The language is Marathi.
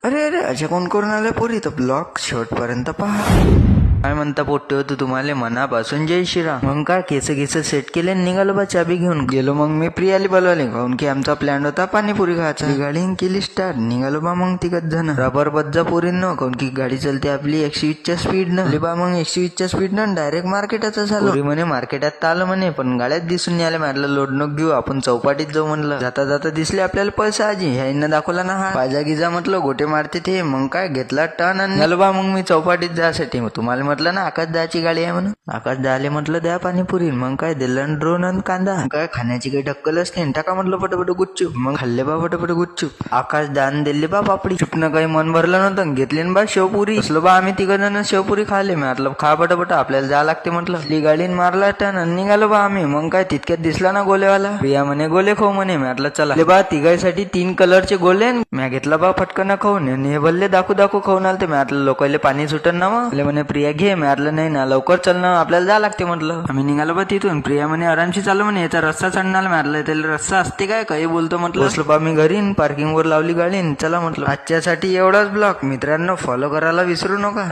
अरे अरे अशा कोण करून आल्या पोरी तर ब्लॉग शेवटपर्यंत पहा. काय म्हणता पोट्टे होतो तुम्हाला मनापासून जय श्रीराम. मग काय केस सेट केले निघालो बा चाबी घेऊन. गेलो मग मी प्रियाली बोलवले काऊन की आमचा प्लॅन होता पाणीपुरी खायचा. गाडी केली स्टार्ट निघालो बा मग तिघच जण. रबर बज्जा पोरींनो काऊन की गाडी चलते आपली 120च्या स्पीड न. बा मग 120च्या स्पीड न डायरेक्ट मार्केटात झालो. पोरी म्हणे मार्केटात आलं म्हणे पण गाड्यात दिसून नाही आले. म्हटलं लोड नको घेऊ आपण चौपाटीत जाऊ म्हणलं. जाता जाता दिसले आपल्याला पैसा आजी ह्यानं दाखवला ना हा पाजा गिजा म्हटलं गोटे मारते ते. मग काय घेतला टर्न आणि झालं बा मग मी चौपाटीत जायसाठी. तुम्हाला म्हटलं ना आकाश दाची गाडी आहे म्हणून. आकाश दाले म्हटलं द्या पाणीपुरी. मग काय दिलं ड्रोन आणि कांदा. काय खाण्याची काही टक्कलच नाही. टाका म्हटलं पटपट गुच्चूप. मग खाल्ले बा पटपट गुच्चूप. आकाश दान दिले बा पापडी. चुपनं काही मन भरलं नव्हतं. घेतली बा शेवपुरी. असलो बा आम्ही तिघ जण शेवपुरी खाल्ले. म्हटलं खा पटपट आपल्याला जा लागते म्हटलं. आपली गाडीन मारला टन आणि निघालो बा आम्ही. मग काय तितक्यात दिसला ना गोलेवाला. प्रिया म्हणे गोले खाऊ म्हणे. म्हटलं चला बा तिघांसाठी 3 कलरचे गोले. म्या घेतला बा फटकन खाऊन. आणि हे भल्ले दाखू खाऊन आलते. म्हटलं लोकांना पाणी सुटन ना मग. म्हणे प्रिया घे. म्हटलं नाही ना लवकर चल ना आपल्याला जा लागते म्हटलं. आम्ही निघालो बा तिथून. प्रिया म्हणे आरामशी चालू म्हणे याचा रस्ता चढणार. म्हटलं त्याला रस्ता असते काय काही बोलतो म्हटलं. बसलो बा मी घरी पार्किंग वर लावली गाडी. चला म्हटलं आजच्यासाठी एवढाच ब्लॉग. मित्रांनो फॉलो करायला विसरू नका.